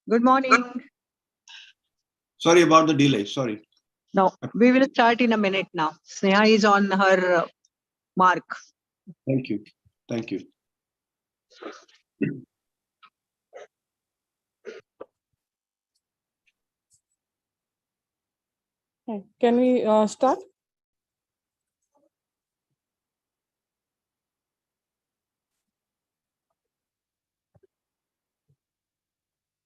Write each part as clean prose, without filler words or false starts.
Good morning. Sorry about the delay. Sorry. No, we will start in a minute now. Sneha is on her mark. Thank you. Thank you. Can we start?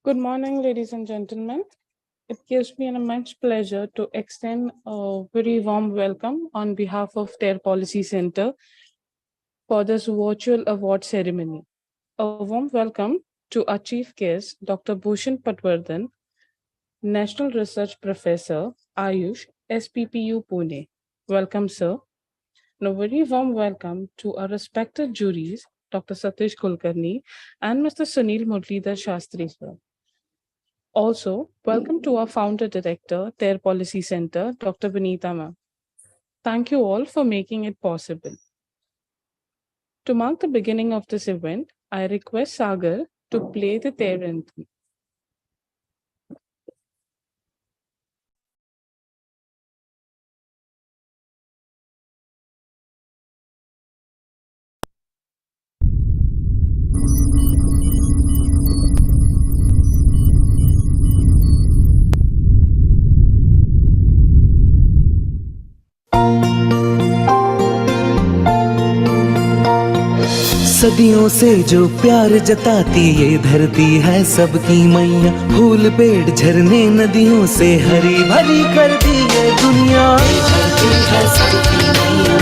Good morning, ladies and gentlemen. It gives me an immense pleasure to extend a very warm welcome on behalf of TERRE Policy Centre for this virtual award ceremony. A warm welcome to our chief guest, Dr. Bhushan Patwardhan, National Research Professor, Ayush, SPPU Pune. Welcome, sir. And a very warm welcome to our respected juries, Dr. Satish Kulkarni and Mr. Sunil Murlidhar Shastri, sir. Also, welcome to our founder director, TERRE Policy Centre, Dr. Vinita ma'am. Thank you all for making it possible. To mark the beginning of this event, I request Sagar to play the TERRE anthem. सदियों से जो प्यार जताती ये धरती है सबकी मैया। फूल पेड़ झरने नदियों से हरी भरी कर दी ये दुनिया। ये धरती है सबकी मैया,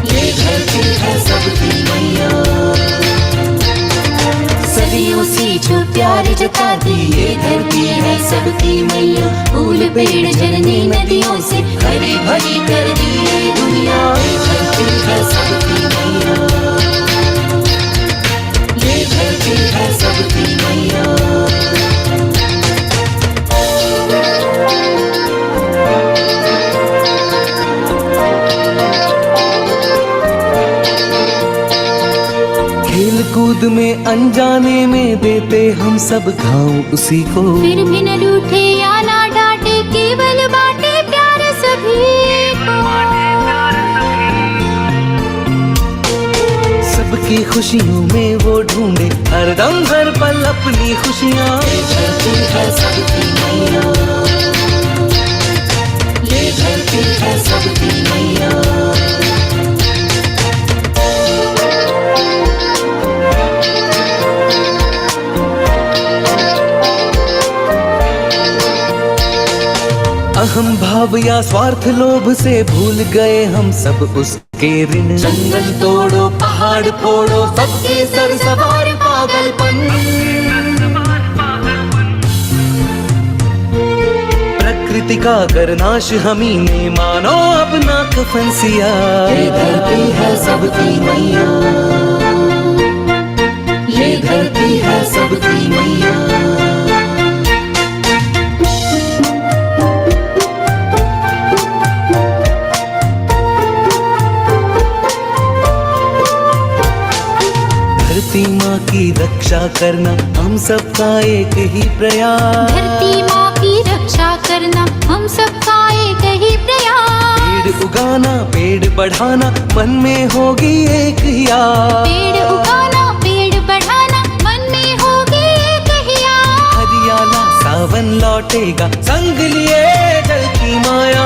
ये धरती है सबकी मैया। सदियों से जो प्यार जताती ये धरती है सबकी मैया। फूल पेड़ झरने नदियों से हरी भरी कर दी ये दुनिया। ये धरती है सबकी मैया, ये धरती है सबकी मैया। खेल कूद में अनजाने में देते हम सब घाव उसी को। फिर भी न रूठे या ना डांटे, केवल बाटे प्यार सभी को। सबकी खुशियों में वो ढूंढे हरदम हर पल अपनी खुशियाँ। ये धरती है सबकी मैया, ये धरती है सबकी मैया। अहम भाव या स्वार्थ लोभ से भूल गए हम सब उसके ऋण। जंगल तोड़ो पहाड़ फोड़ो सबके सर सवार पागलपन। प्रकृति का कर नाश हमी ने मानो अपना कफन सिया। ये धरती है सबकी मैया, ये धरती है सबकी मैया। धरती माँ की रक्षा करना हम सबका एक ही प्रयास। धरती माँ की रक्षा करना हम सबका एक ही प्रयास। पेड़ उगाना पेड़ बढ़ाना मन में होगी एक ही आस। पेड़ उगाना पेड़ बढ़ाना मन में होगी एक ही आस। हरियाला सावन लौटेगा संग लिए जल की माया।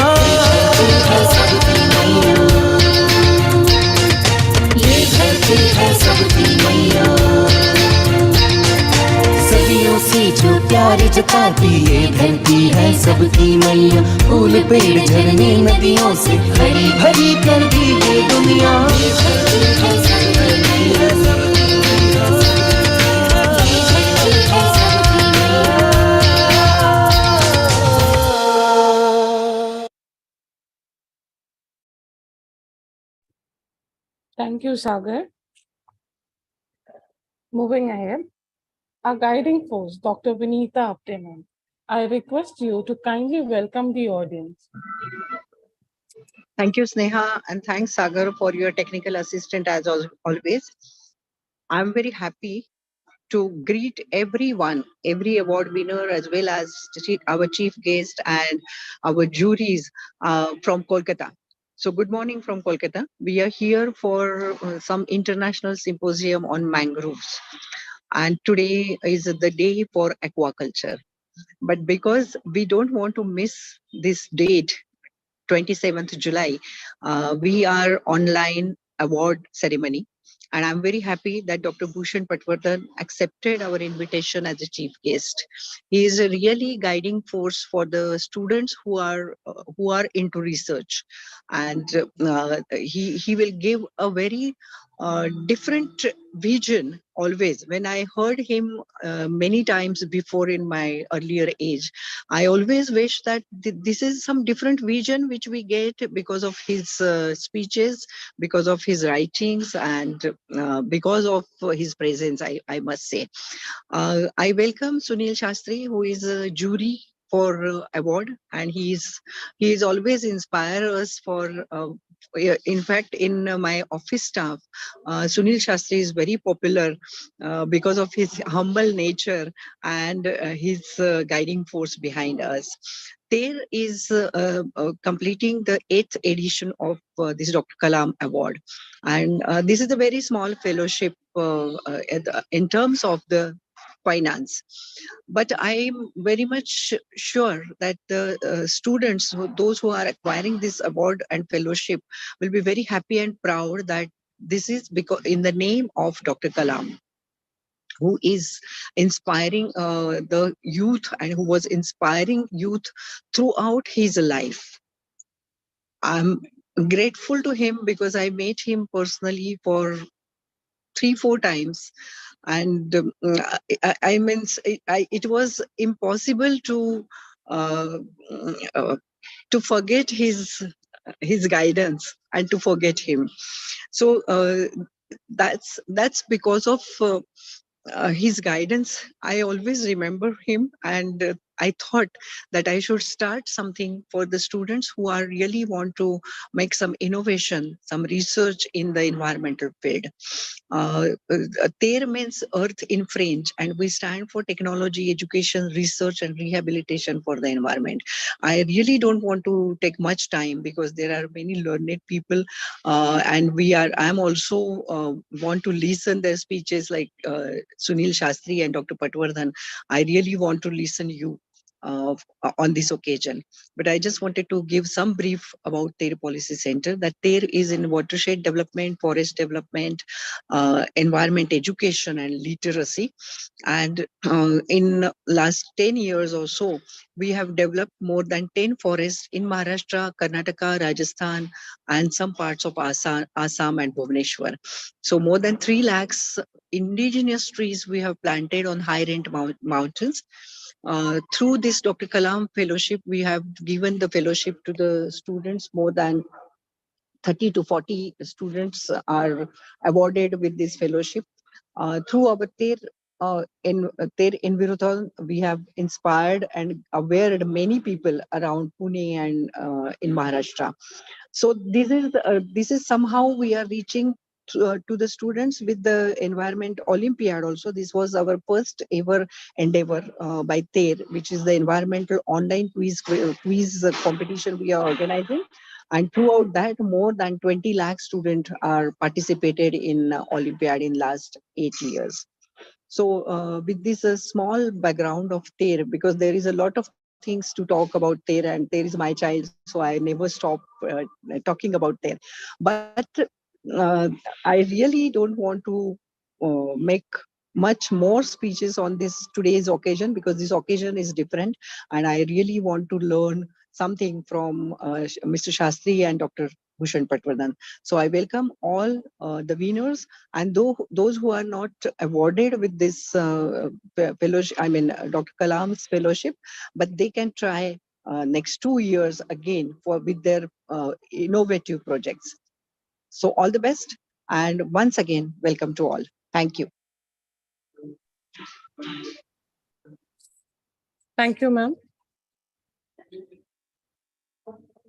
ये धरती है सबकी मैया, सदियों से जो प्यार जताती ये धरती है सबकी मैया। फूल पेड़ झरने नदियों से हरी भरी कर दी ये दुनिया। ये धरती है सबकी मैया, ये धरती है सबकी मैया। Thank you, Sagar. Moving ahead, our guiding force, Dr. Vinita Apte ma'am. I request you to kindly welcome the audience. Thank you, Sneha, and thanks, Sagar, for your technical assistant as always. I'm very happy to greet everyone, every award winner, as well as our chief guest and our juries from Kolkata. So, good morning from Kolkata. We are here for some international symposium on mangroves, and today is the day for aquaculture. But because we don't want to miss this date, 27th July, we are online award ceremony. And I'm very happy that Dr. Bhushan Patwardhan accepted our invitation as a chief guest. He is a really guiding force for the students who are into research, and he will give a very different vision always. When I heard him many times before in my earlier age, I always wish that this is some different vision which we get because of his speeches, because of his writings, and because of his presence, I must say. I welcome Sunil Shastri, who is a jury for award, and he is always inspire us for. In fact, in my office staff, Sunil Shastri is very popular because of his humble nature and his guiding force behind us. TERRE is completing the 8th edition of this Dr. Kalam Award. And this is a very small fellowship in terms of the finance. But I'm very much sure that the students, those who are acquiring this award and fellowship, will be very happy and proud that this is because in the name of Dr. Kalam, who is inspiring the youth and who was inspiring youth throughout his life. I'm grateful to him because I met him personally for 3-4 times, and I mean, it was impossible uh, uh, to forget his guidance and to forget him. So that's because of his guidance. I always remember him, and I thought that I should start something for the students who are really want to make some innovation, some research in the environmental field. TERRE means Earth in French, and we stand for technology, education, research, and rehabilitation for the environment. I really don't want to take much time because there are many learned people, and I'm also want to listen their speeches like Sunil Shastri and Dr. Patwardhan. I really want to listen you uh, on this occasion. But I just wanted to give some brief about TERRE Policy Centre. That TERRE is in watershed development, forest development, environment education, and literacy. And in last 10 years or so, we have developed more than 10 forests in Maharashtra, Karnataka, Rajasthan, and some parts of Assam and Bhubaneswar. So more than 3 lakhs indigenous trees we have planted on high rent mountains. Through this Dr. Kalam fellowship, we have given the fellowship to the students. More than 30 to 40 students are awarded with this fellowship. Through our TERRE Environment, we have inspired and awared many people around Pune and in Maharashtra. So this is somehow we are reaching to the students with the Environment Olympiad also. This was our first ever endeavor by TERRE, which is the environmental online quiz competition we are organizing. And throughout that, more than 20 lakh students are participated in Olympiad in last 8 years. So with this small background of TERRE, because there is a lot of things to talk about TERRE, and TERRE is my child, so I never stop talking about TERRE. But I really don't want to make much more speeches on this today's occasion, because this occasion is different, and I really want to learn something from Mr. Shastri and Dr. Bhushan Patwardhan. So I welcome all the winners, and those who are not awarded with this fellowship, I mean Dr. Kalam's fellowship, but they can try next 2 years again with their innovative projects. So all the best, and once again, welcome to all. Thank you. Thank you, ma'am.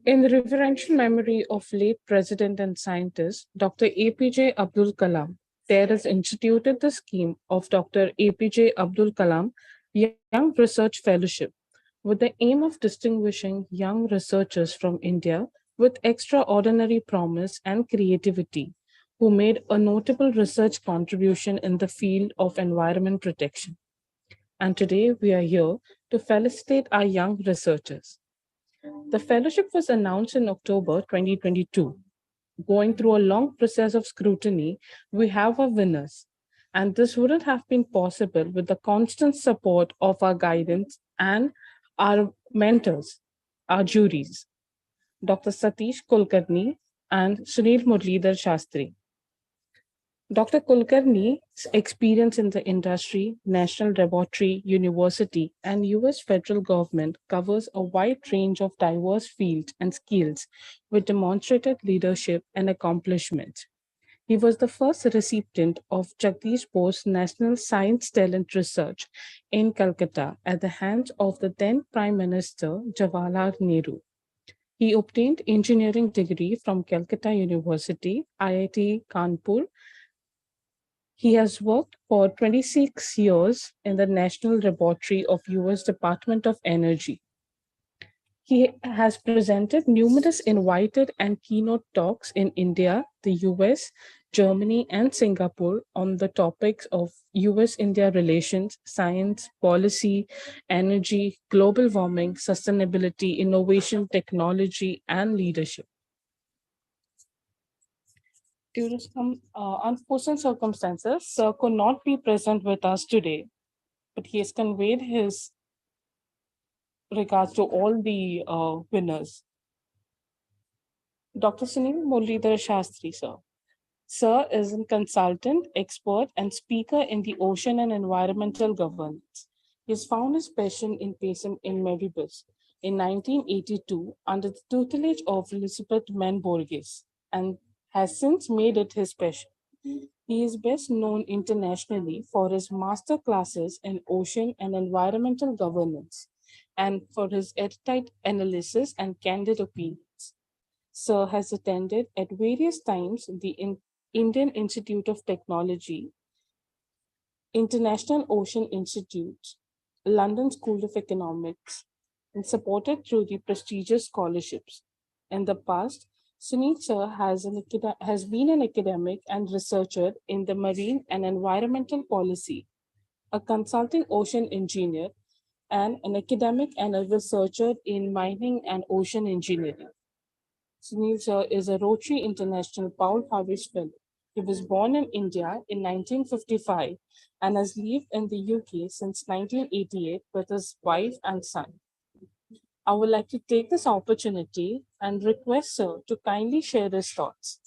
In the reverential memory of late President and scientist, Dr. A.P.J Abdul Kalam, TERRE has instituted the scheme of Dr. A.P.J Abdul Kalam Young Research Fellowship with the aim of distinguishing young researchers from India with extraordinary promise and creativity who made a notable research contribution in the field of environment protection. And today we are here to felicitate our young researchers. The fellowship was announced in October 2022. Going through a long process of scrutiny, we have our winners. And this wouldn't have been possible with the constant support of our guidance and our mentors, our juries, Dr. Satish Kulkarni and Sunil Muralidhar Shastri. Dr. Kulkarni's experience in the industry, national laboratory, university, and US federal government covers a wide range of diverse fields and skills with demonstrated leadership and accomplishment. He was the first recipient of Jagdish Bose National Science Talent Research in Calcutta at the hands of the then Prime Minister Jawaharlal Nehru. He obtained engineering degree from Calcutta University, IIT Kanpur. He has worked for 26 years in the National Laboratory of US Department of Energy. He has presented numerous invited and keynote talks in India, the US, Germany, and Singapore on the topics of US-India relations, science, policy, energy, global warming, sustainability, innovation, technology, and leadership. Due to some unforeseen circumstances, Sir could not be present with us today, but he has conveyed his regards to all the winners. Dr. Sunil Muralidhar Shastri, sir. Sir is a consultant, expert, and speaker in the ocean and environmental governance. He has found his passion in PACEM in Maribus in 1982 under the tutelage of Elizabeth Mann Borges and has since made it his passion. He is best known internationally for his master classes in ocean and environmental governance and for his erudite analysis and candid opinions. Sir has attended at various times the Indian Institute of Technology, International Ocean Institute, London School of Economics, and supported through the prestigious scholarships. In the past, Sunil Sir has been an academic and researcher in the marine and environmental policy, a consulting ocean engineer, and an academic and a researcher in mining and ocean engineering. Sunil Sir is a Rotary International Paul Harvey Fellow. He was born in India in 1955 and has lived in the UK since 1988 with his wife and son. I would like to take this opportunity and request Sir to kindly share his thoughts.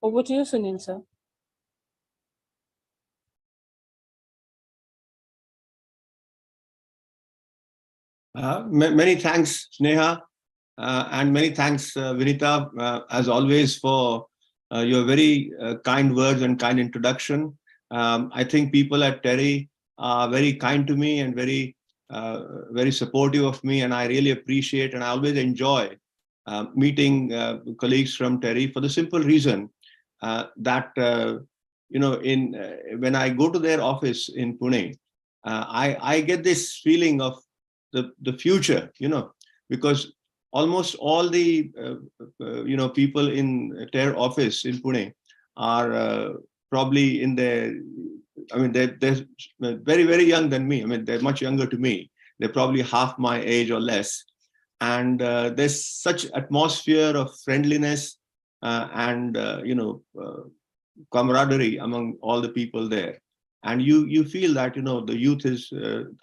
Over to you, Sunil Sir. Many thanks, Sneha, and many thanks, Vinita, as always, for your very kind words and kind introduction. I think people at TERRE are very kind to me and very supportive of me, and I really appreciate and I always enjoy meeting colleagues from TERRE for the simple reason that when I go to their office in Pune, I get this feeling of the future, because almost all the people in TERRE office in Pune are probably in their, they're very, very young than me. They're much younger to me. They're probably half my age or less. And there's such atmosphere of friendliness and camaraderie among all the people there. And you feel that, the youth is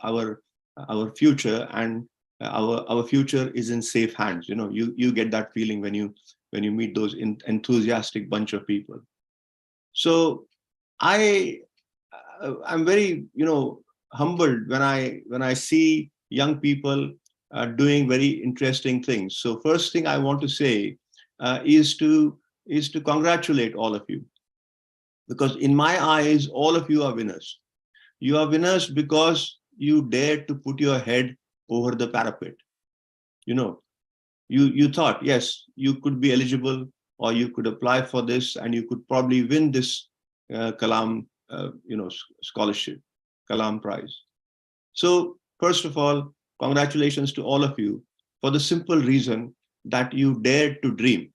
our future, and our future is in safe hands. You get that feeling when you meet those enthusiastic bunch of people. So I'm very humbled when I see young people doing very interesting things. So first thing I want to say is to congratulate all of you, because in my eyes all of you are winners. You are winners because you dared to put your head over the parapet. You thought, yes, you could be eligible, or you could apply for this and you could probably win this Kalam, scholarship, Kalam Prize. So first of all, congratulations to all of you for the simple reason that you dared to dream.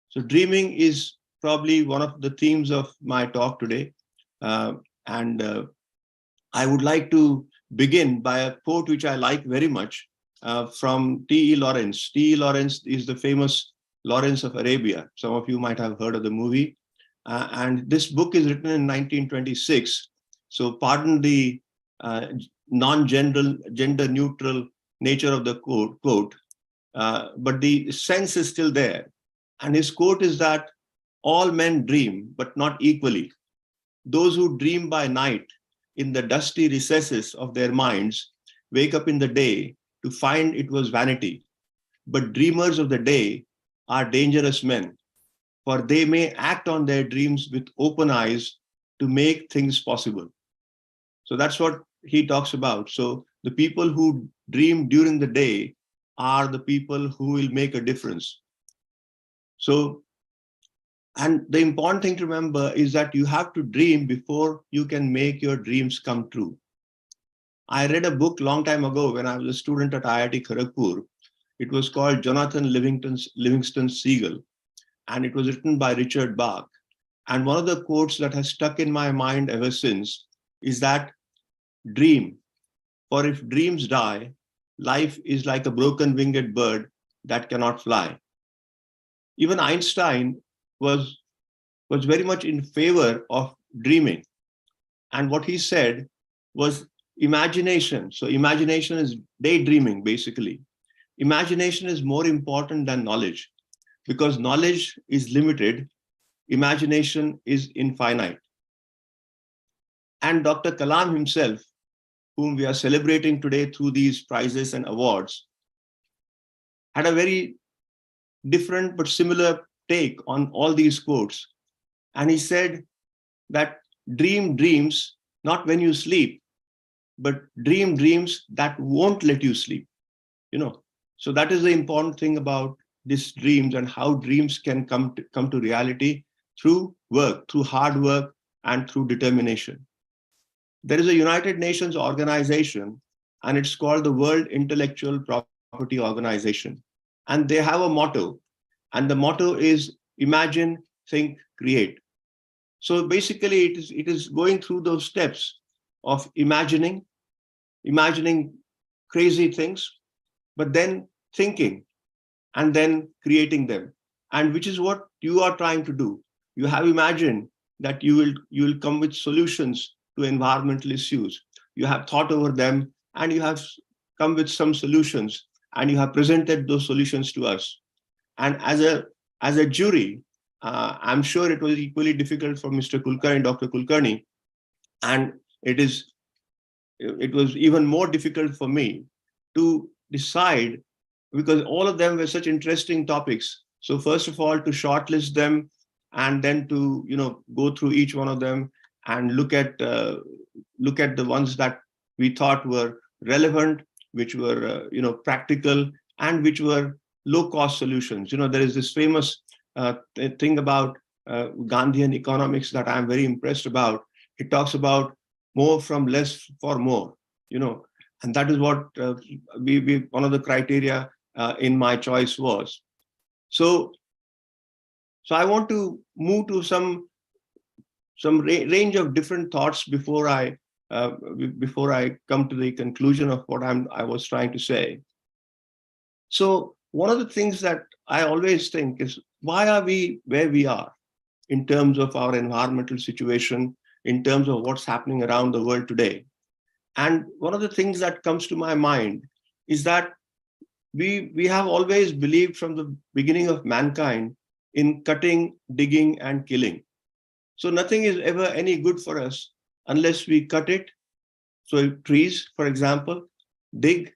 So dreaming is probably one of the themes of my talk today. And I would like to begin by a quote which I like very much from T.E. Lawrence. T.E. Lawrence is the famous Lawrence of Arabia. Some of you might have heard of the movie. And this book is written in 1926. So pardon the gender neutral nature of the quote, but the sense is still there. And his quote is that all men dream, but not equally. Those who dream by night in the dusty recesses of their minds wake up in the day to find it was vanity. But dreamers of the day are dangerous men, for they may act on their dreams with open eyes to make things possible. So that's what he talks about. So the people who dream during the day are the people who will make a difference. So, and the important thing to remember is that you have to dream before you can make your dreams come true. I read a book long time ago when I was a student at IIT Kharagpur. It was called Jonathan Livingston Seagull, and it was written by Richard Bach. And one of the quotes that has stuck in my mind ever since is that dream, for if dreams die, life is like a broken winged bird that cannot fly. Even Einstein was very much in favor of dreaming. And what he said was imagination. So imagination is daydreaming, basically. Imagination is more important than knowledge, because knowledge is limited, imagination is infinite. And Dr. Kalam himself, whom we are celebrating today through these prizes and awards, had a very different but similar take on all these quotes. And he said that dream dreams not when you sleep, but dream dreams that won't let you sleep. So that is the important thing about these dreams and how dreams can come to reality through work, through hard work, and through determination. There is a United Nations organization, and it's called the World Intellectual Property Organization. And they have a motto, and the motto is imagine, think, create. So basically it is going through those steps of imagining crazy things, but then thinking and then creating them. And which is what you are trying to do. You have imagined that you will come with solutions to environmental issues. You have thought over them and you have come with some solutions and you have presented those solutions to us. And as a jury, I'm sure it was equally difficult for Mr. Kulkarni, Dr. Kulkarni, and it was even more difficult for me to decide, because all of them were such interesting topics. So first of all, to shortlist them and then to go through each one of them and look at the ones that we thought were relevant, which were practical, and which were low-cost solutions. There is this famous thing about Gandhian economics that I'm very impressed about. It talks about more from less for more, and that is what one of the criteria in my choice was. So I want to move to some range of different thoughts before I come to the conclusion of what I was trying to say. So one of the things that I always think is, why are we where we are in terms of our environmental situation, in terms of what's happening around the world today? And one of the things that comes to my mind is that we have always believed from the beginning of mankind in cutting, digging, and killing. So nothing is ever any good for us unless we cut it. So trees, for example, dig.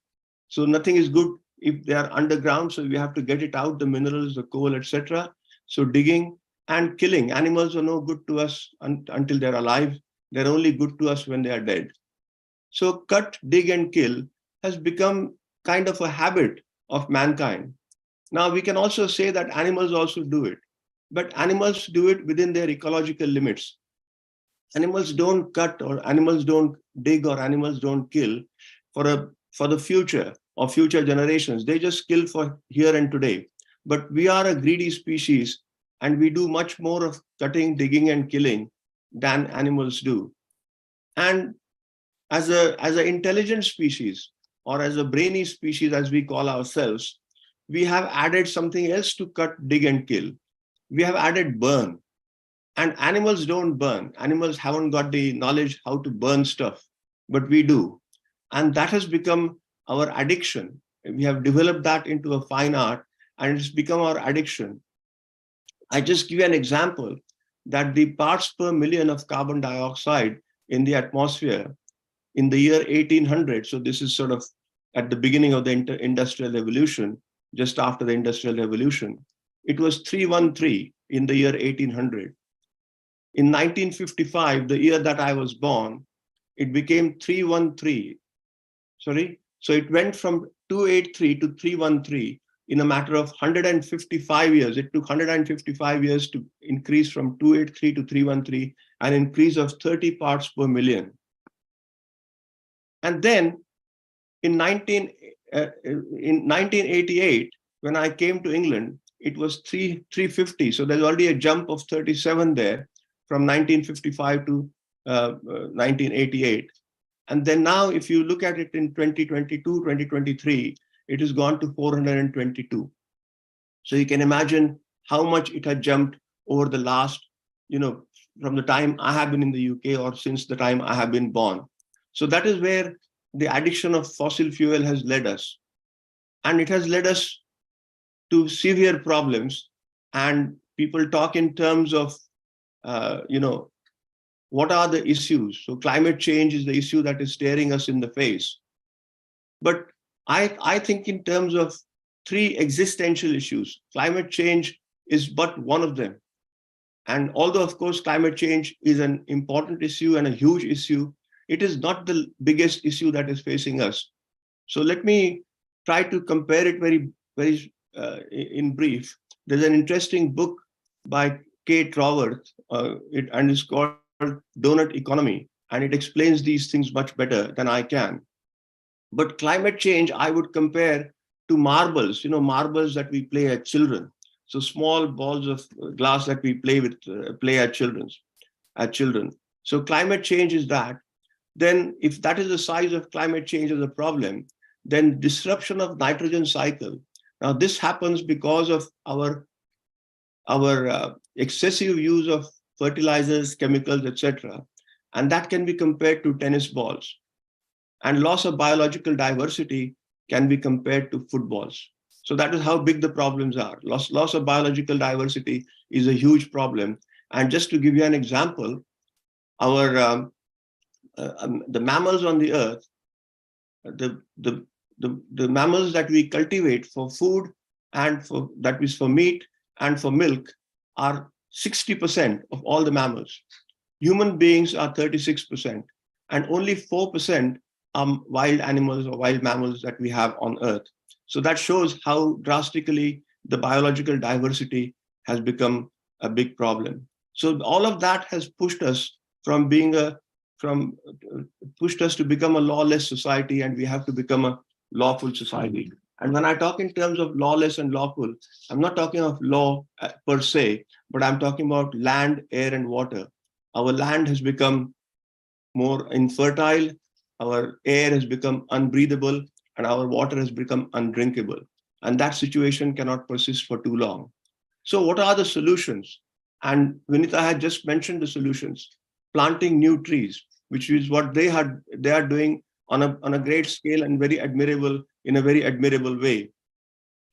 So nothing is good if they are underground. So we have to get it out, the minerals, the coal, etc. So digging and killing. Animals are no good to us until they're alive. They're only good to us when they are dead. So cut, dig, and kill has become kind of a habit of mankind. Now we can also say that animals also do it, but animals do it within their ecological limits. Animals don't cut, or animals don't dig, or animals don't kill for the future or future generations. They just kill for here and today. But we are a greedy species, and we do much more of cutting, digging, and killing than animals do. And as an intelligent species, or as a brainy species, as we call ourselves, we have added something else to cut, dig, and kill. We have added burn. And animals don't burn. Animals haven't got the knowledge how to burn stuff, but we do. And that has become our addiction. We have developed that into a fine art, and it's become our addiction. I just give you an example that the parts per million of carbon dioxide in the atmosphere in the year 1800, so this is sort of at the beginning of the industrial revolution, just after the industrial revolution, it was 313 in the year 1800. In 1955, the year that I was born, it became 313. Sorry. So it went from 283 to 313 in a matter of 155 years. It took 155 years to increase from 283 to 313, an increase of 30 parts per million. And then in 1988, when I came to England, it was 350. So there's already a jump of 37 there, from 1955 to 1988. And then now, if you look at it in 2022, 2023, it has gone to 422. So you can imagine how much it had jumped over the last, from the time I have been in the UK, or since the time I have been born. So that is where the addiction of fossil fuel has led us. And it has led us to severe problems. And people talk in terms of what are the issues? So climate change is the issue that is staring us in the face. But I think in terms of three existential issues. Climate change is but one of them. And although, of course, climate change is an important issue and a huge issue, it is not the biggest issue that is facing us. So let me try to compare it very in brief. There's an interesting book by Kate Raworth, and it's called Donut Economy, and it explains these things much better than I can. But climate change, I would compare to marbles, marbles that we play at children. So small balls of glass that we play with, play at children. So climate change is that. Then if that is the size of climate change as a problem, then disruption of nitrogen cycle. Now this happens because of our excessive use of fertilizers, chemicals, etc. And that can be compared to tennis balls. And loss of biological diversity can be compared to footballs. So that is how big the problems are. Loss of biological diversity is a huge problem. And just to give you an example, the mammals on the earth, the mammals that we cultivate for food and that is for meat and for milk are 60% of all the mammals. Human beings are 36%, and only 4% are wild animals or wild mammals that we have on Earth. So that shows how drastically the biological diversity has become a big problem. So all of that has pushed us to become a lawless society, and we have to become a lawful society. And when I talk in terms of lawless and lawful, I'm not talking of law per se, but I'm talking about land, air, and water. Our land has become more infertile, our air has become unbreathable, and our water has become undrinkable. And that situation cannot persist for too long. So what are the solutions? And Vinita had just mentioned the solutions. Planting new trees, which is what they are doing on a great scale and in a very admirable way.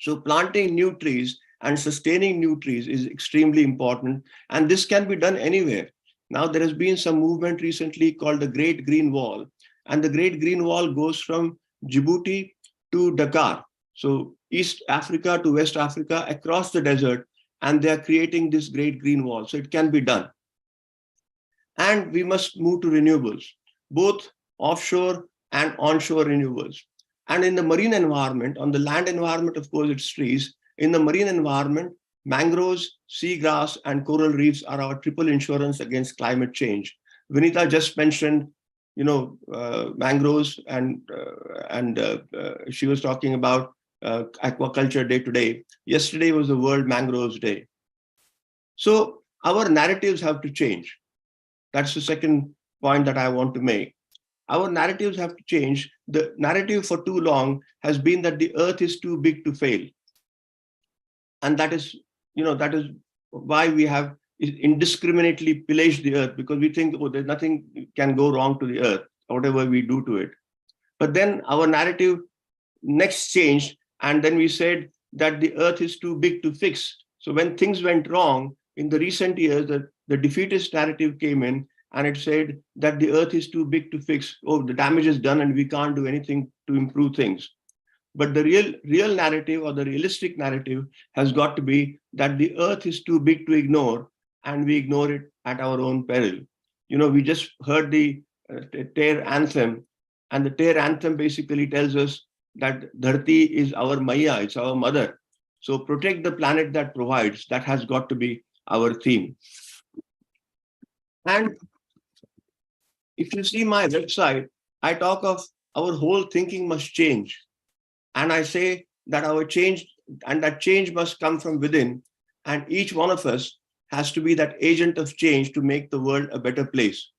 So planting new trees and sustaining new trees is extremely important. And this can be done anywhere. Now there has been some movement recently called the Great Green Wall. And the Great Green Wall goes from Djibouti to Dakar. So East Africa to West Africa, across the desert. And they are creating this Great Green Wall. So it can be done. And we must move to renewables, both offshore and onshore renewables. And in the marine environment, on the land environment, of course, it's trees. In the marine environment, mangroves, seagrass, and coral reefs are our triple insurance against climate change. Vinita just mentioned, mangroves, and she was talking about aquaculture day today. Yesterday was the World Mangroves Day. So our narratives have to change. That's the second point that I want to make. Our narratives have to change. The narrative for too long has been that the earth is too big to fail. And that is why we have indiscriminately pillaged the earth, because we think, oh, there's nothing can go wrong to the earth, whatever we do to it. But then our narrative next changed, and then we said that the earth is too big to fix. So when things went wrong in the recent years, the defeatist narrative came in, and it said that the earth is too big to fix. Oh, the damage is done and we can't do anything to improve things. But the real narrative, or the realistic narrative, has got to be that the earth is too big to ignore, and we ignore it at our own peril. We just heard the TERRE anthem, and the TERRE anthem basically tells us that Dharti is our Maya, it's our mother. So protect the planet that provides. That has got to be our theme. And if you see my website, I talk of our whole thinking must change. And I say that our change, and that change must come from within. And each one of us has to be that agent of change to make the world a better place.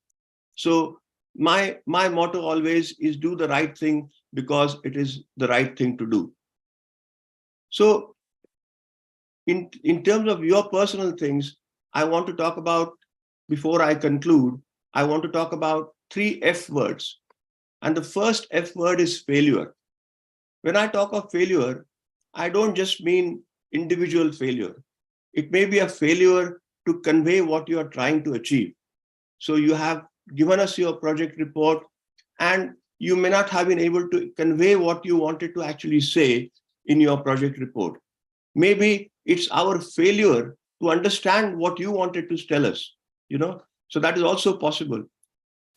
So my motto always is do the right thing because it is the right thing to do. So in terms of your personal things, I want to talk about, before I conclude, I want to talk about 3 F words. And the first F word is failure. When I talk of failure, I don't just mean individual failure. It may be a failure to convey what you are trying to achieve. So you have given us your project report, and you may not have been able to convey what you wanted to actually say in your project report. Maybe it's our failure to understand what you wanted to tell us, so that is also possible.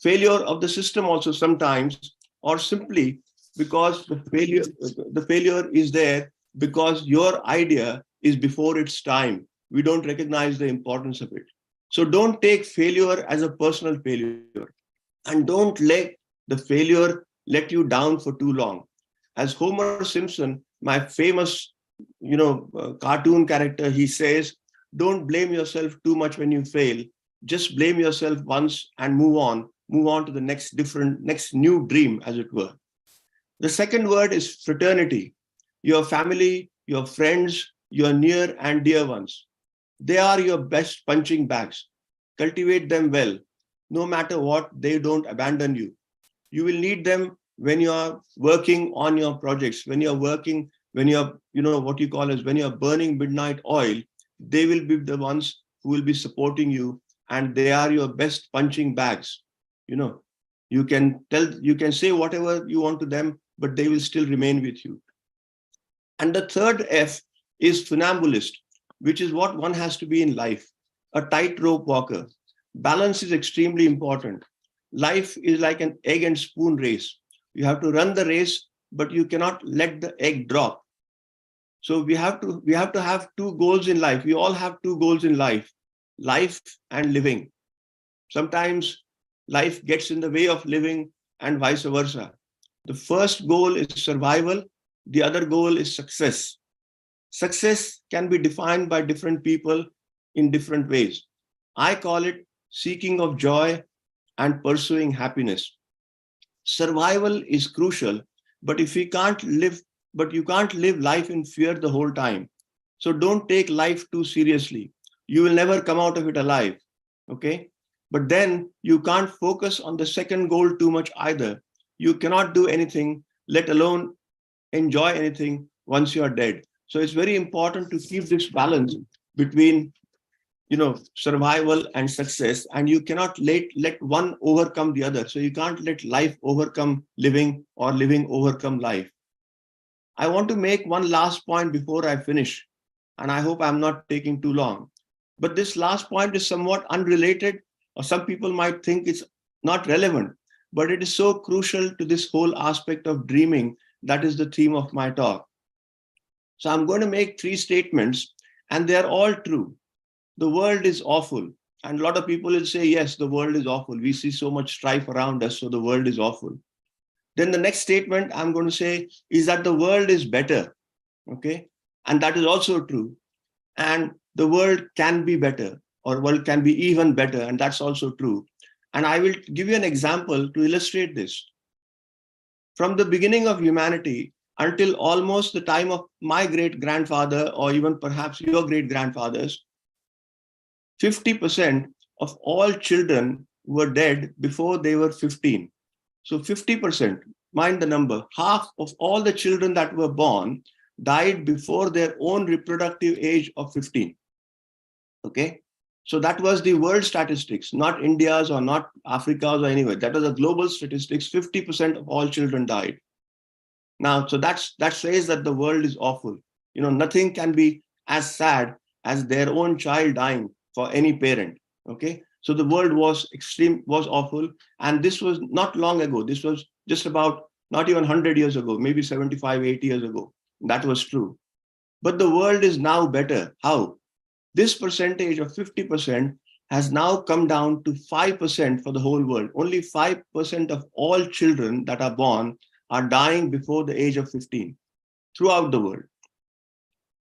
Failure of the system also sometimes, or simply because the failure is there because your idea is before its time. We don't recognize the importance of it. So don't take failure as a personal failure, and don't let the failure let you down for too long. As Homer Simpson, my famous, cartoon character, he says, don't blame yourself too much when you fail. Just blame yourself once and move on to the next new dream, as it were. The second word is fraternity. Your family, your friends, your near and dear ones. They are your best punching bags. Cultivate them well. No matter what, they don't abandon you. You will need them when you are working on your projects, when you're working, when you're, what you call as when you're burning midnight oil, they will be the ones who will be supporting you, and they are your best punching bags. You can say whatever you want to them, but they will still remain with you. And the third F is funambulist, which is what one has to be in life, a tightrope walker. Balance is extremely important. Life is like an egg and spoon race. You have to run the race, but you cannot let the egg drop. So we have to have 2 goals in life. We all have 2 goals in life and living. Sometimes life gets in the way of living, and vice versa. The first goal is survival. The other goal is success. Success can be defined by different people in different ways. I call it seeking of joy and pursuing happiness. Survival is crucial, but you can't live life in fear the whole time. So don't take life too seriously. You will never come out of it alive. Okay? But then you can't focus on the second goal too much either. You cannot do anything, let alone enjoy anything once you are dead. So it's very important to keep this balance between, survival and success, and you cannot let one overcome the other. So you can't let life overcome living or living overcome life. I want to make one last point before I finish, and I hope I'm not taking too long. But this last point is somewhat unrelated, or some people might think it's not relevant, but it is so crucial to this whole aspect of dreaming. That is the theme of my talk. So I'm going to make 3 statements, and they're all true. The world is awful. And a lot of people will say, yes, the world is awful. We see so much strife around us, so the world is awful. Then the next statement I'm going to say is that the world is better. Okay. And that is also true. And the world can be better, or world can be even better. And that's also true. And I will give you an example to illustrate this. From the beginning of humanity until almost the time of my great grandfather, or even perhaps your great grandfathers, 50% of all children were dead before they were 15. So 50%, mind the number, half of all the children that were born died before their own reproductive age of 15. Okay. So that was the world statistics, not India's or not Africa's or anywhere. That was a global statistics. 50% of all children died. Now, so that says that the world is awful. You know, nothing can be as sad as their own child dying for any parent. Okay. So the world was awful. And this was not long ago. This was just about not even 100 years ago, maybe 75, 80 years ago. That was true. But the world is now better. How? This percentage of 50% has now come down to 5% for the whole world. Only 5% of all children that are born are dying before the age of 15 throughout the world.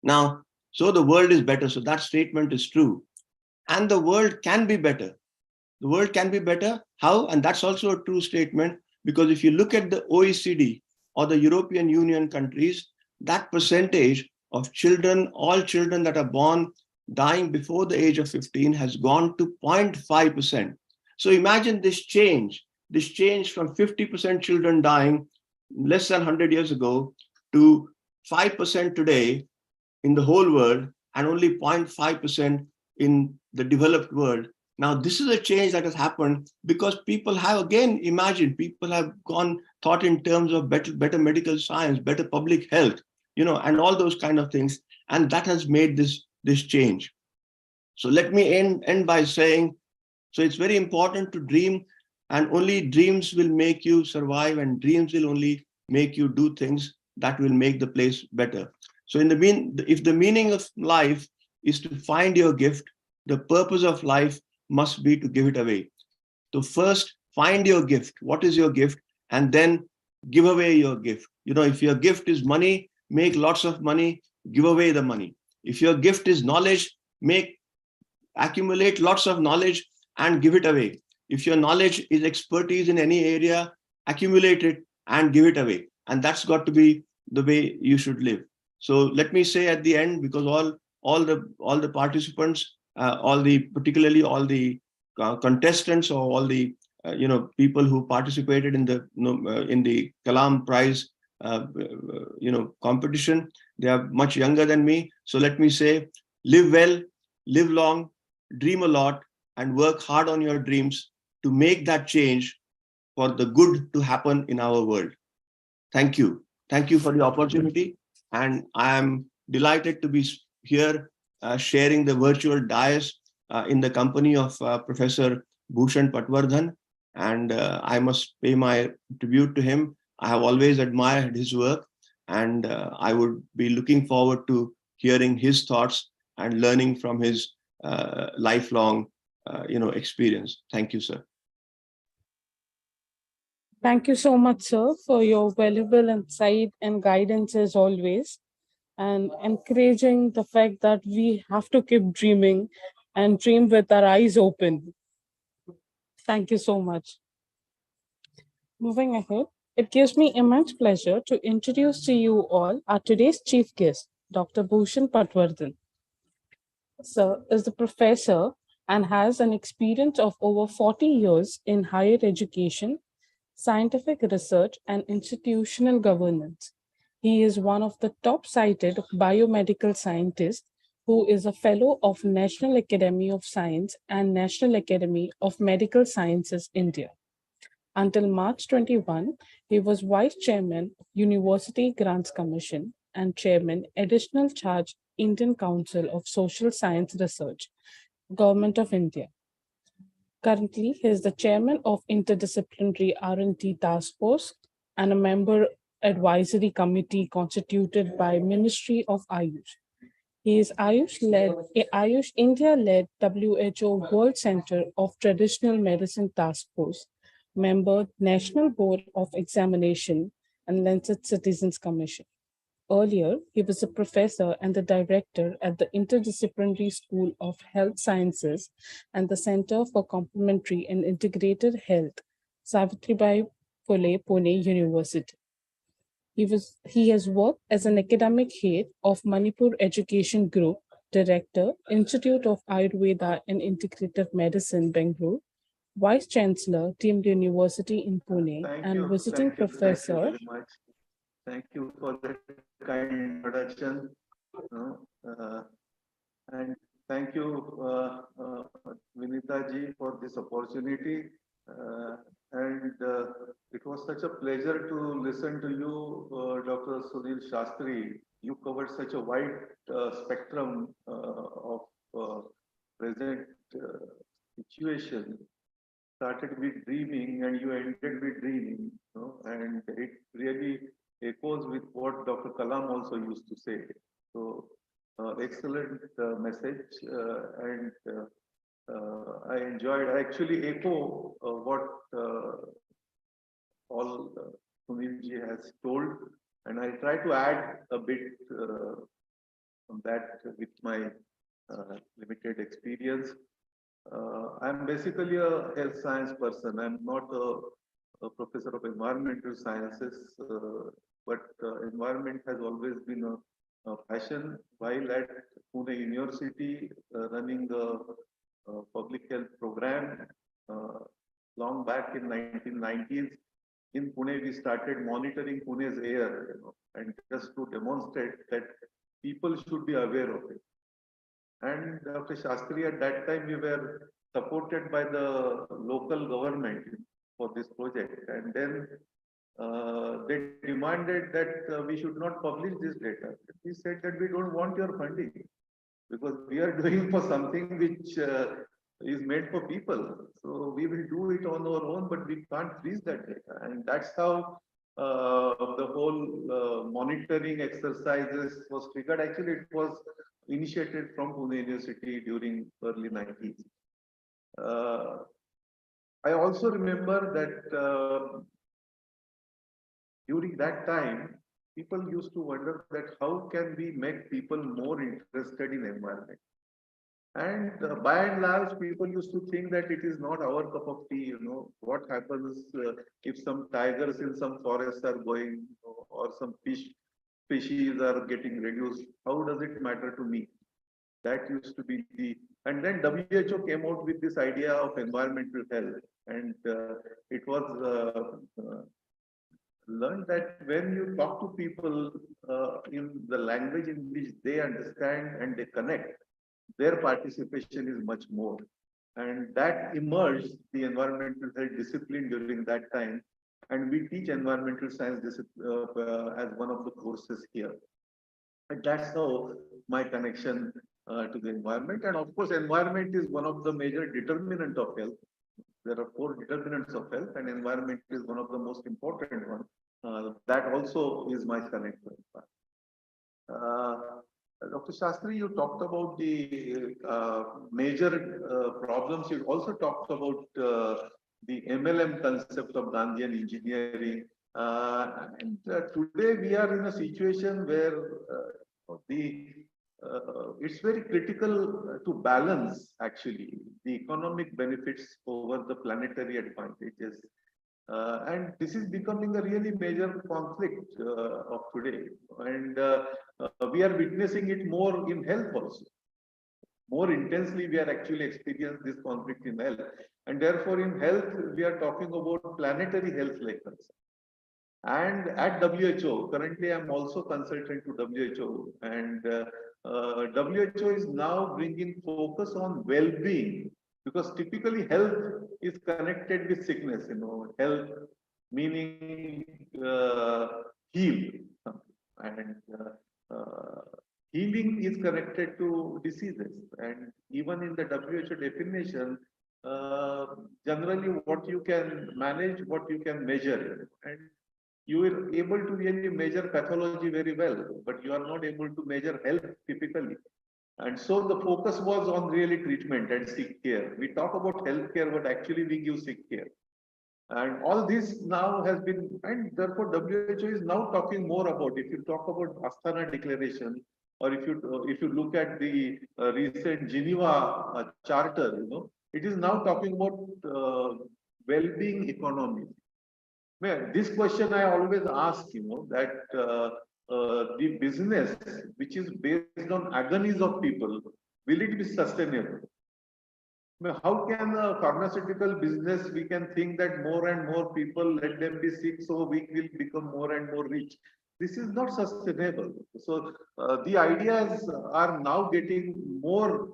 Now, so the world is better. So that statement is true. And the world can be better. The world can be better. How? And that's also a true statement, because if you look at the OECD or the European Union countries, that percentage of children, all children that are born dying before the age of 15 has gone to 0.5%. So imagine this change from 50% children dying less than 100 years ago to 5% today in the whole world, and only 0.5% in the developed world. Now, this is a change that has happened because people have, again, imagined, people have thought in terms of better medical science, better public health, you know, and all those kind of things. And that has made this change. So let me end by saying, so it's very important to dream, and only dreams will make you survive, and dreams will only make you do things that will make the place better. So if the meaning of life is to find your gift, the purpose of life must be to give it away. So first, find your gift. What is your gift? And then give away your gift. You know, if your gift is money, make lots of money, give away the money. If your gift is knowledge, accumulate lots of knowledge and give it away. If your knowledge is expertise in any area, accumulate it and give it away. And that's got to be the way you should live. So let me say at the end, because all the participants, particularly all the contestants, or all the people who participated in the Kalam Prize competition, they are much younger than me. So let me say, live well, live long, dream a lot, and work hard on your dreams to make that change for the good to happen in our world. Thank you. Thank you for the opportunity. And I am delighted to be here sharing the virtual dais in the company of Professor Bhushan Patwardhan. And I must pay my tribute to him. I have always admired his work, and I would be looking forward to hearing his thoughts and learning from his lifelong experience. Thank you, sir. Thank you so much, sir, for your valuable insight and guidance as always, and encouraging the fact that we have to keep dreaming and dream with our eyes open. Thank you so much. Moving ahead, it gives me immense pleasure to introduce to you all our today's chief guest, Dr. Bhushan Patwardhan. Sir is the professor and has an experience of over 40 years in higher education, scientific research, and institutional governance. He is one of the top-cited biomedical scientists who is a fellow of National Academy of Science and National Academy of Medical Sciences, India. Until March 21, he was Vice Chairman, University Grants Commission, and Chairman, Additional Charge, Indian Council of Social Science Research, Government of India. Currently, he is the Chairman of Interdisciplinary R&D Task Force and a member advisory committee constituted by Ministry of Ayush. He is Ayush India-led WHO World Center of Traditional Medicine Task Force, member National Board of Examination and Lancet Citizens Commission. Earlier, he was a professor and the director at the Interdisciplinary School of Health Sciences and the Center for Complementary and Integrated Health, Savitribai Phule, Pune University. He has worked as an academic head of Manipur Education Group, director, Institute of Ayurveda and Integrative Medicine, Bangalore, Vice Chancellor, Deemed University in Pune, and visiting professor. Thank you very much. Thank you for that kind introduction. And thank you, Vinita ji, for this opportunity. It was such a pleasure to listen to you, Dr. Sunil Shastri. You covered such a wide spectrum of present situation. Started with dreaming and you ended with dreaming, and it really echoes with what Dr. Kalam also used to say. So, excellent message, and I enjoyed. I actually echo what all Sunil ji has told, and I try to add a bit on that with my limited experience. I'm basically a health science person. I'm not a professor of environmental sciences, but environment has always been a passion. While at Pune University, running the public health program, long back in 1990s, in Pune, we started monitoring Pune's air, and just to demonstrate that people should be aware of it. And Dr. Shastri, at that time, we were supported by the local government for this project. And then they demanded that we should not publish this data. We said that we don't want your funding because we are doing for something which is made for people. So we will do it on our own, but we can't freeze that data. And that's how the whole monitoring exercises was triggered. Actually, it was initiated from Pune University during early 90s. I also remember that during that time, people used to wonder that how can we make people more interested in environment? And by and large, people used to think that it is not our cup of tea. What happens if some tigers in some forests are going, or some species are getting reduced? How does it matter to me? That used to be the, and then WHO came out with this idea of environmental health, and it was learned that when you talk to people in the language in which they understand and they connect, their participation is much more. And that emerged the environmental health discipline during that time. And we teach environmental science as one of the courses here. And that's how my connection to the environment. And of course, environment is one of the major determinant of health. There are 4 determinants of health, and environment is one of the most important ones. That also is my connection. Dr. Shastri, you talked about the major problems. You also talked about the MLM concept of Gandhian engineering. Today we are in a situation where it's very critical to balance actually the economic benefits over the planetary advantages. And this is becoming a really major conflict of today. And we are witnessing it more in health also. More intensely, we are actually experiencing this conflict in health. And therefore, in health, we are talking about planetary health like this. And at WHO, currently I'm also consultant to WHO, and WHO is now bringing focus on well-being, because typically health is connected with sickness, health meaning heal, and healing is connected to diseases. And even in the WHO definition, generally what you can manage, what you can measure. And you are able to really measure pathology very well, but you are not able to measure health typically. And so the focus was on really treatment and sick care. We talk about healthcare, but actually we give sick care. And all this now has been, and therefore WHO is now talking more about, if you talk about Astana Declaration, or if you look at the recent Geneva Charter, it is now talking about well-being economy. This question I always ask, that the business which is based on agonies of people, will it be sustainable? How can a pharmaceutical business, we can think that more and more people, let them be sick, so we will become more and more rich. This is not sustainable. So the ideas are now getting more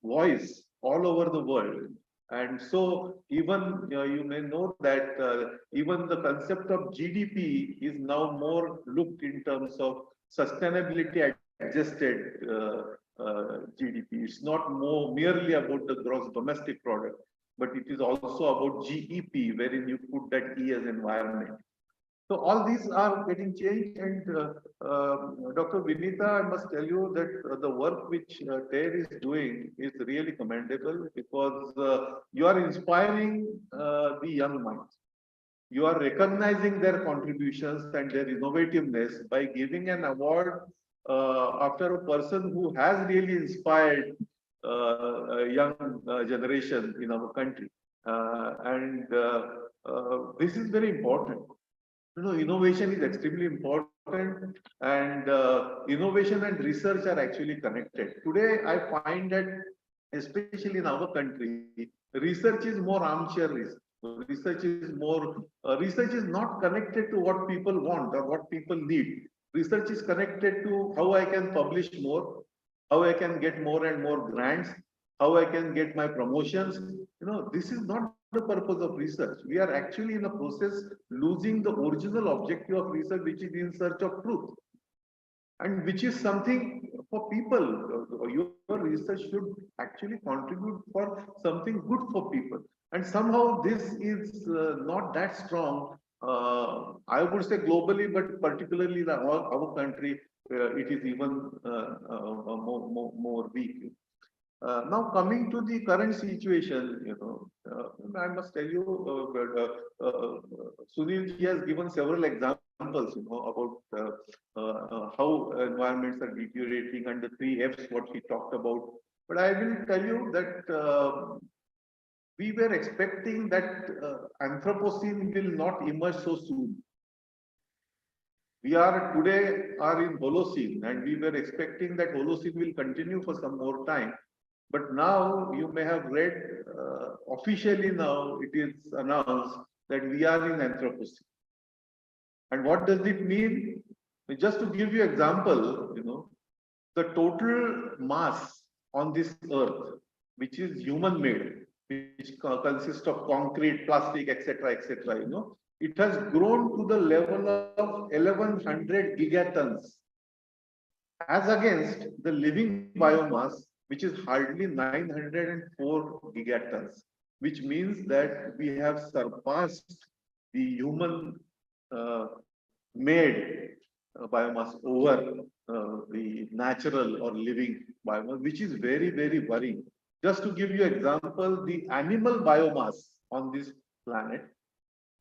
voice all over the world. And so even you may know that even the concept of GDP is now more looked in terms of sustainability adjusted GDP. It's not more merely about the gross domestic product, but it is also about GEP, wherein you put that E as environment. So all these are getting changed, and Dr. Vinita, I must tell you that the work which TERRE is doing is really commendable, because you are inspiring the young minds. You are recognizing their contributions and their innovativeness by giving an award after a person who has really inspired a young generation in our country. This is very important. Innovation is extremely important, and innovation and research are actually connected. Today, I find that, especially in our country, research is more armchair research. Research is not connected to what people want or what people need. Research is connected to how I can publish more, how I can get more and more grants, how I can get my promotions. This is not the purpose of research. We are actually in a process losing the original objective of research, which is in search of truth, and which is something for people. Your research should actually contribute for something good for people. And somehow this is not that strong. I would say globally, but particularly in our country, it is even more weak. Now coming to the current situation, I must tell you, Sunil ji has given several examples, about how environments are deteriorating and the 3 F's what he talked about. But I will tell you that we were expecting that Anthropocene will not emerge so soon. We are today in Holocene, and we were expecting that Holocene will continue for some more time. But now you may have read officially now it is announced that we are in Anthropocene. And what does it mean? Just to give you example, the total mass on this earth, which is human made, which consists of concrete, plastic, etc., etc., it has grown to the level of 1100 gigatons, as against the living biomass, which is hardly 904 gigatons, which means that we have surpassed the human made biomass over the natural or living biomass, which is very, very worrying. Just to give you example, the animal biomass on this planet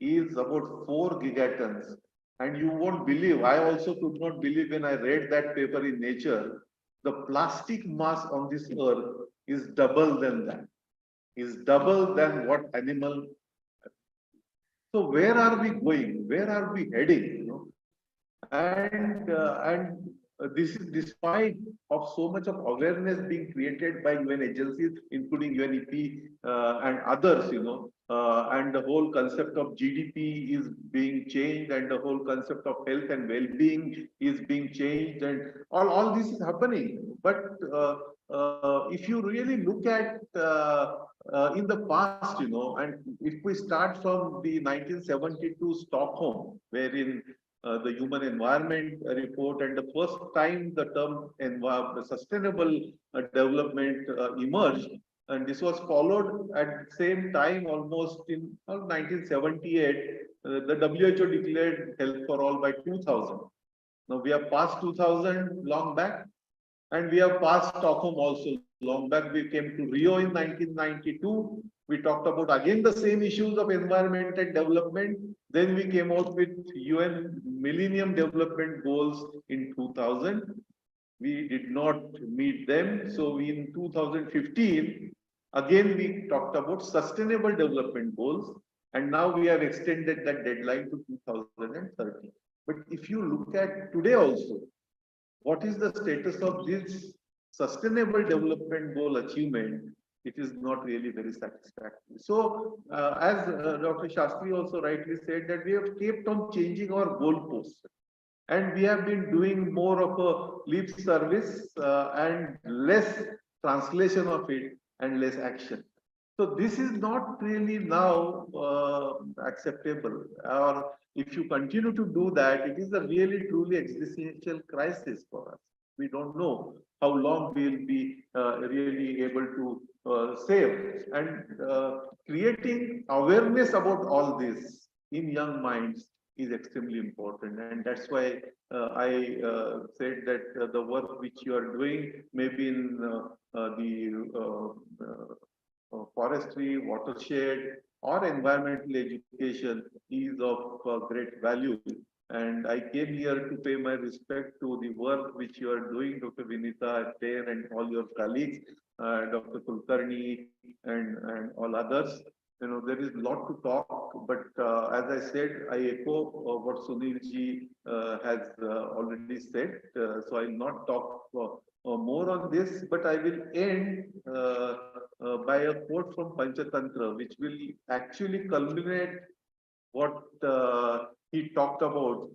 is about 4 gigatons. And you won't believe, I also could not believe when I read that paper in Nature, the plastic mass on this earth is double than that, is double than what animal. So where are we going? Where are we heading? And this is despite of so much of awareness being created by UN agencies, including UNEP and others, and the whole concept of GDP is being changed, and the whole concept of health and well-being is being changed, and all this is happening. But if you really look at in the past, and if we start from the 1972 Stockholm, wherein the Human Environment Report, and the first time the term sustainable development emerged, And this was followed at the same time, almost in 1978, the WHO declared health for all by 2000. Now we have passed 2000 long back, and we have passed Stockholm also long back. We came to Rio in 1992. We talked about again the same issues of environment and development. Then we came out with UN Millennium Development Goals in 2000. We did not meet them. So in 2015, again we talked about sustainable development goals, and now we have extended that deadline to 2030. But if you look at today also, what is the status of this sustainable development goal achievement? It is not really very satisfactory. So, as Dr. Shastri also rightly said, that we have kept on changing our goalposts, and we have been doing more of a lip service and less translation of it and less action. So this is not really now acceptable. Or if you continue to do that, it is a really truly existential crisis for us. We don't know how long we'll be really able to save. And creating awareness about all this in young minds is extremely important. And that's why I said that the work which you are doing, maybe in the forestry, watershed, or environmental education is of great value. And I came here to pay my respect to the work which you are doing, Dr. Vinita, TERRE, and all your colleagues, Dr. Kulkarni, and all others. You know, there is a lot to talk, but as I said, I echo what Sunil ji has already said. So I'll not talk more on this, but I will end by a quote from Panchatantra, which will actually culminate what he talked about,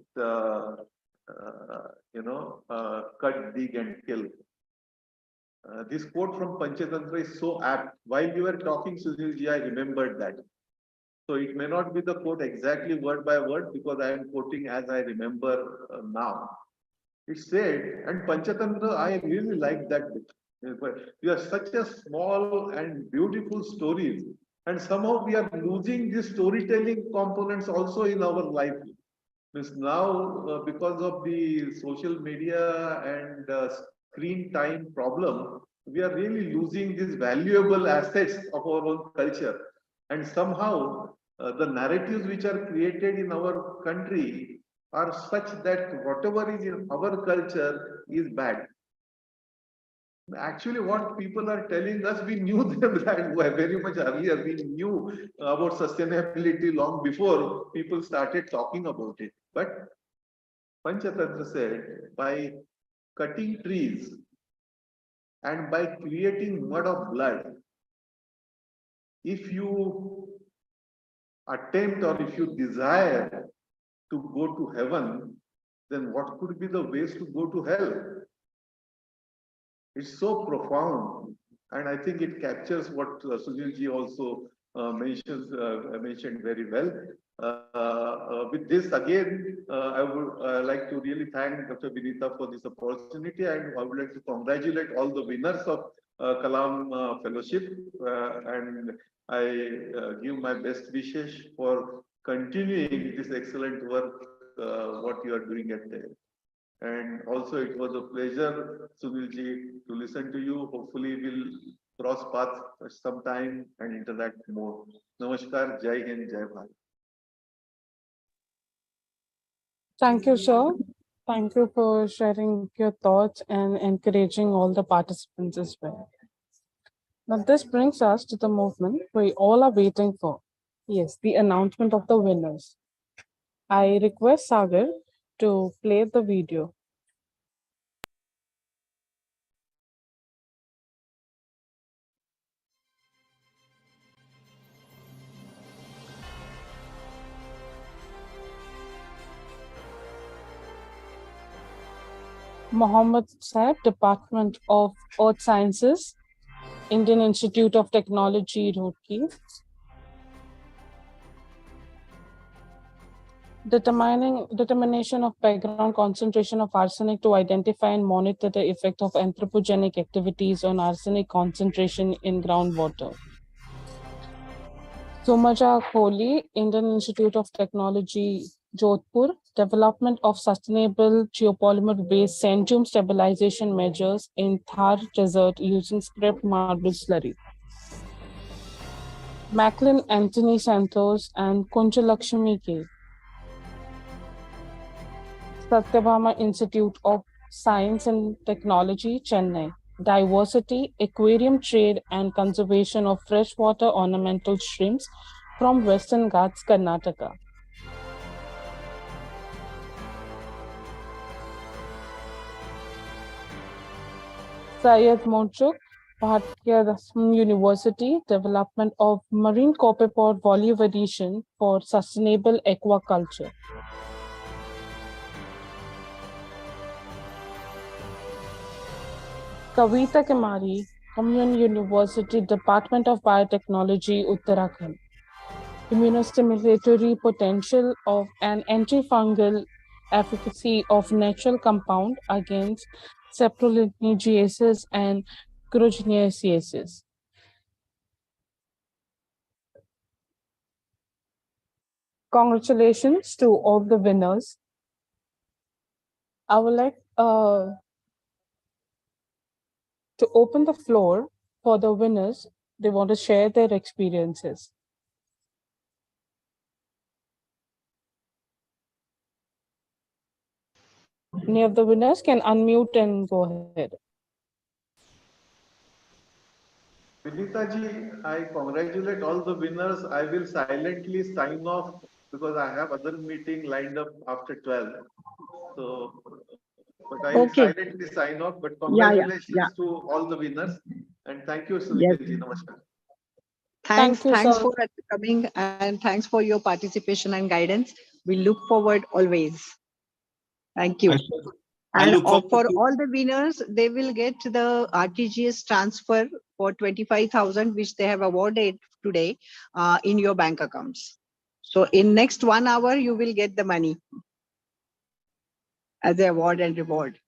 cut, dig, and kill. This quote from Panchatantra is so apt. While you were talking, Sujilji, I remembered that. So it may not be the quote exactly word by word, because I am quoting as I remember now. It said, and Panchatantra, I really like that bit. We are such a small and beautiful stories, and somehow we are losing the storytelling components also in our life. Means now, because of the social media and screen time problem, we are really losing these valuable assets of our own culture. And somehow, the narratives which are created in our country are such that whatever is in our culture is bad. Actually, what people are telling us, we knew them that very much earlier. We knew about sustainability long before people started talking about it. But Panchatantra said, by cutting trees and by creating mud of blood, if you attempt or if you desire to go to heaven, then what could be the ways to go to hell? It's so profound, and I think it captures what Sujil ji also mentioned very well. With this, again, I would like to really thank Dr. Vinita for this opportunity, and I would like to congratulate all the winners of Kalam Fellowship, and I give my best wishes for continuing this excellent work, what you are doing at TERRE. And also, it was a pleasure, Sunilji, to listen to you. Hopefully, we'll cross paths sometime and interact more. Namaskar, Jai Hind, Jai Bharat. Thank you, sir. Thank you for sharing your thoughts and encouraging all the participants as well. Now, this brings us to the movement we all are waiting for. Yes, the announcement of the winners. I request Sagar to play the video. Mohammed Saab, Department of Earth Sciences, Indian Institute of Technology, Roorkee. Determination of background concentration of arsenic to identify and monitor the effect of anthropogenic activities on arsenic concentration in groundwater. Somaja Kohli, Indian Institute of Technology, Jodhpur, development of sustainable geopolymer-based centrum stabilization measures in Thar Desert using scrap marble slurry. Macklin Anthony Santos and Kunjalakshmi K. Satyabhama Institute of Science and Technology, Chennai. Diversity, aquarium trade and conservation of freshwater ornamental shrimps from Western Ghats, Karnataka. Syed Mochuk, Bharatiya Rasam University, development of marine copepod voliveration for sustainable aquaculture. Kavita Kumari, Commune University, Department of Biotechnology, Uttarakhand. Immunostimulatory potential of an antifungal efficacy of natural compound against septolingiasis and chroniasis. Congratulations to all the winners. I would like to open the floor for the winners. They want to share their experiences. Any of the winners can unmute and go ahead. Vinita ji, I congratulate all the winners. I will silently sign off because I have other meeting lined up after 12. So, but I will Okay. silently sign off. But Yeah. congratulations to all the winners. And thank you, Yes. Sunita ji. Namaskar. Thanks you, sir. for coming and thanks for your participation and guidance. We look forward always. Thank you. I And look forward for to- all the winners, they will get the RTGS transfer for 25,000, which they have awarded today in your bank accounts. So in next 1 hour, you will get the money as the award and reward.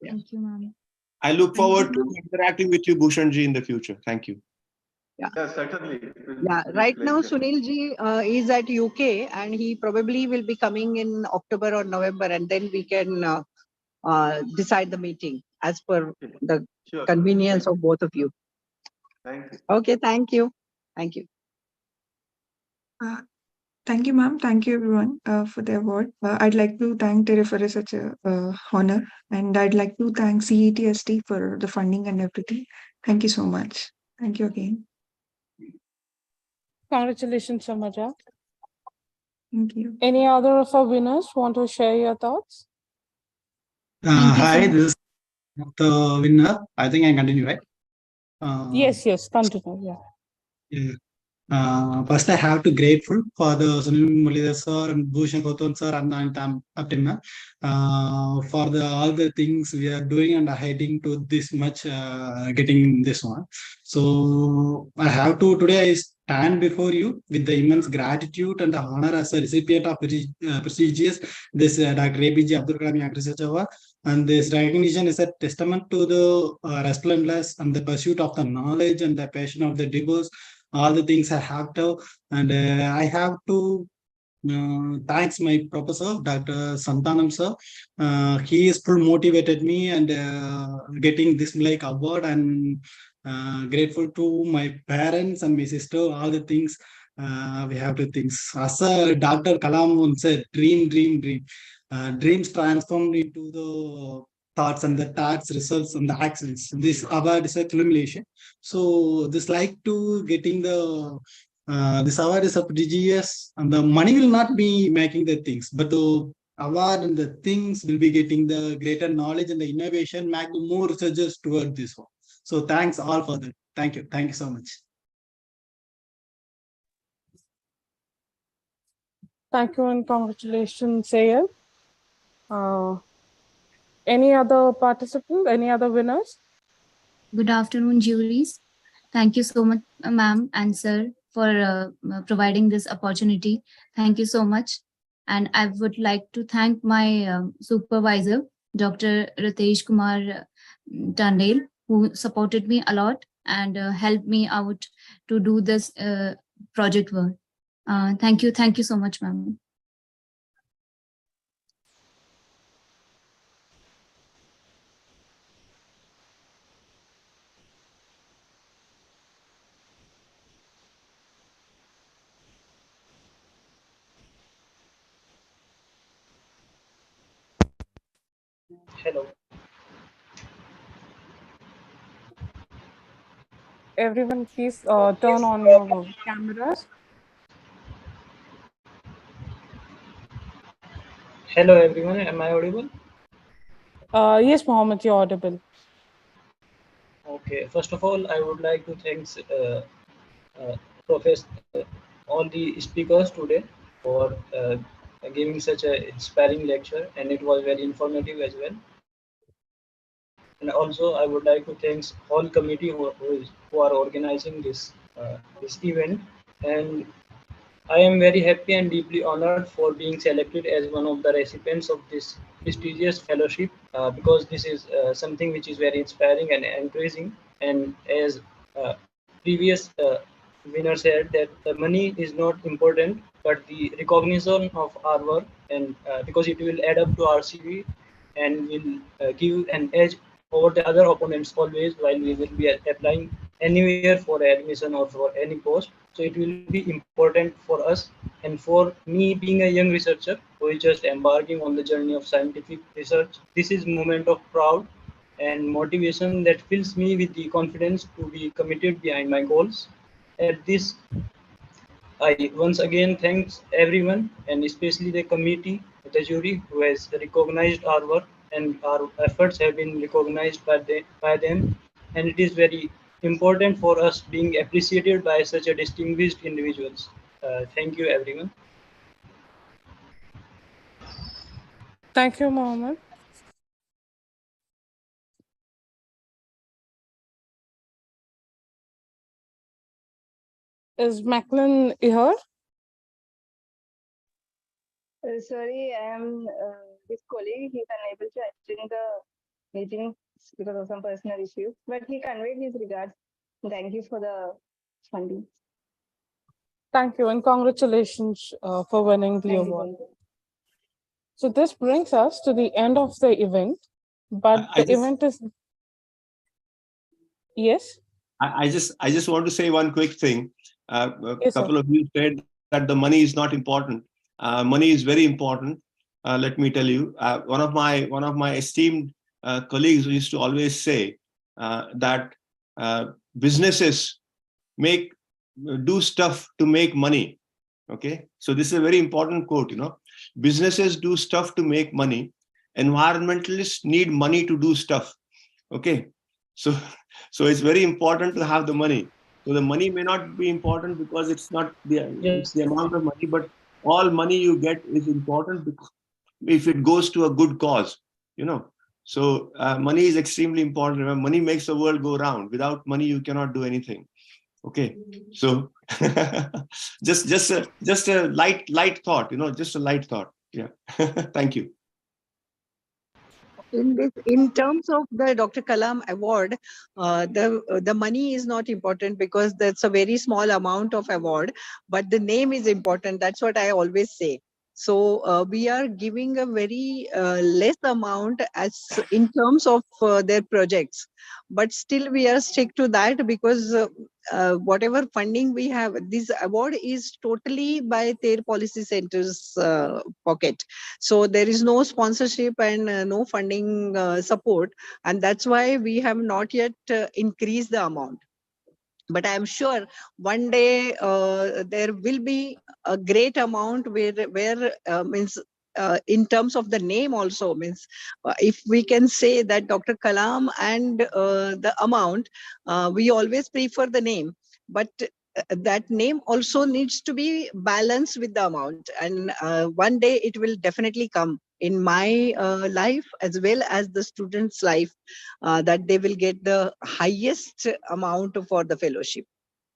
Thank you, ma'am. I look Thank you, forward to ma'am. interacting with you, Bhushanji, in the future. Thank you. Yeah, certainly. It will Yeah, be right now pleasure. Sunil ji is at UK and he probably will be coming in October or November, and then we can decide the meeting as per the Sure. convenience of both of you. Thank you. Okay, thank you. Thank you. Thank you, ma'am. Thank you, everyone, for the award. I'd like to thank TERRE for such a honor, and I'd like to thank CETST for the funding and everything. Thank you so much. Thank you again. Congratulations, Somaja. Thank you. Any other of our winners want to share your thoughts? Thank you so Hi, much. this is the winner. I think I continue, right? Yes, continue. Yeah. Yeah. First, I have to grateful for the Sunil Mulidhar sir and Bhushan Kothon sir and Aptima for all the things we are doing and heading to this much, getting this one. So I have to today I stand before you with the immense gratitude and the honor as a recipient of prestigious this Dr. A.P.J Abdul Kalam Research Award. And this recognition is a testament to the restlessness and the pursuit of the knowledge and the passion of the divorce. All the things I have to, and I have to thanks my professor, Dr. Santanam sir. He is full motivated me and getting this like award, and grateful to my parents and my sister. All the things we have to think. As Dr. Kalam once said, dream. Dreams transformed into the thoughts, and the thoughts results and the actions. This award is a culmination. So this like to getting the this award is a prestigious, and the money will not be making the things, but the award and the things will be getting the greater knowledge and the innovation, make more researchers toward this one. So thanks all for that. Thank you so much. Thank you and congratulations, Sayed. Any other participants? Any other winners? Good afternoon, juries. Thank you so much, ma'am and sir, for providing this opportunity. Thank you so much. And I would like to thank my supervisor, Dr. Ritesh Kumar Tandale, who supported me a lot and helped me out to do this project work. Thank you so much, ma'am. Hello. Everyone, please turn on your cameras. Hello everyone, am I audible? Yes, Mohammed, you're audible. Okay, first of all, I would like to thank Professor, all the speakers today for giving such an inspiring lecture, and it was very informative as well. And also, I would like to thank whole committee who are organizing this event. And I am very happy and deeply honored for being selected as one of the recipients of this prestigious fellowship because this is something which is very inspiring and encouraging. And as previous winner said, that the money is not important, but the recognition of our work, and because it will add up to our CV and will give an edge over the other opponents always while we will be applying anywhere for admission or for any post. So it will be important for us, and for me being a young researcher who is just embarking on the journey of scientific research, this is moment of proud and motivation that fills me with the confidence to be committed behind my goals. At this, I once again thanks everyone, and especially the committee, the jury, who has recognized our work, and our efforts have been recognized by them. And it is very important for us being appreciated by such a distinguished individuals. Thank you, everyone. Thank you, Mohammed. Is Macklin here? Sorry, I am his colleague. He's unable to attend the meeting because of some personal issue, but he conveyed his regards. Thank you for the funding. Thank you, and congratulations for winning the Thank award. you. So this brings us to the end of the event, but the event is... Yes? I just want to say one quick thing. A Yes, couple sir. of you said that the money is not important. Money is very important. Let me tell you, one of my esteemed colleagues used to always say that businesses do stuff to make money. Okay, so this is a very important quote. You know, businesses do stuff to make money. Environmentalists need money to do stuff. Okay, so it's very important to have the money. So the money may not be important because it's not it's the amount of money, but all money you get is important because if it goes to a good cause, you know. So money is extremely important. Remember, money makes the world go round. Without money, you cannot do anything. Okay, so just a light thought, you know, just a light thought. Yeah. Thank you. In terms of the Dr. Kalam award, the money is not important because that's a very small amount of award, but the name is important. That's what I always say. So we are giving a very less amount as in terms of their projects, but still we are stick to that because whatever funding we have, this award is totally by TERRE Policy Centre's pocket. So there is no sponsorship and no funding support, and that's why we have not yet increased the amount. But I'm sure one day there will be a great amount where means in terms of the name also means if we can say that Dr. Kalam and the amount, we always prefer the name, but that name also needs to be balanced with the amount, and one day it will definitely come in my life as well as the students' life, that they will get the highest amount for the fellowship.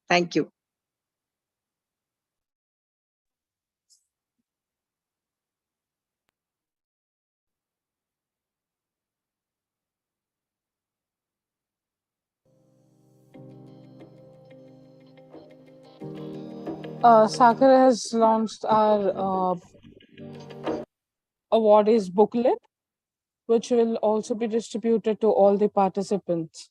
Thank you. Sagar has launched our awardees booklet, which will also be distributed to all the participants.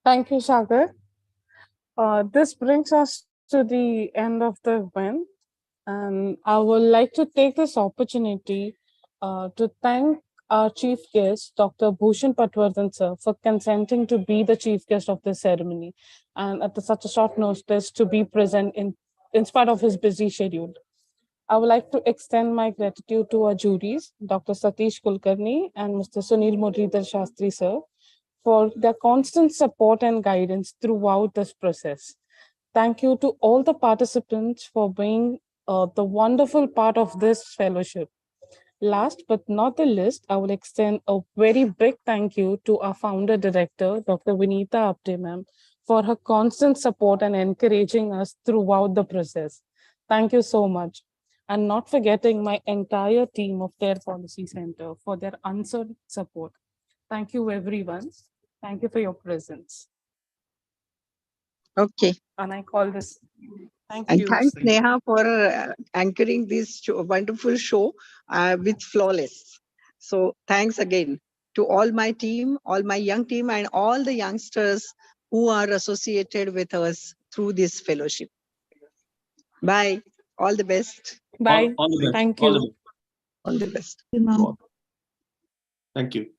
Thank you, Sagar. This brings us to the end of the event, and I would like to take this opportunity to thank our chief guest, Dr. Bhushan Patwardhan sir, for consenting to be the chief guest of this ceremony, and at such a short notice to be present in spite of his busy schedule. I would like to extend my gratitude to our juries, Dr. Satish Kulkarni and Mr. Sunil Muralidhar Shastri sir, for their constant support and guidance throughout this process. Thank you to all the participants for being the wonderful part of this fellowship. Last but not the least, I will extend a very big thank you to our founder director, Dr. Vinita Apte ma'am, for her constant support and encouraging us throughout the process. Thank you so much. And not forgetting my entire team of TERRE Policy Centre for their unsung support. Thank you, everyone. Thank you for your presence. Okay. And I call this. Thank And you. thanks, Neha, for anchoring this wonderful show with flawless. So thanks again to all my team, all my young team, and all the youngsters who are associated with us through this fellowship. Bye. All the best. Bye. All the best. Thank All you. the best. All the best. Ma'am. Thank you.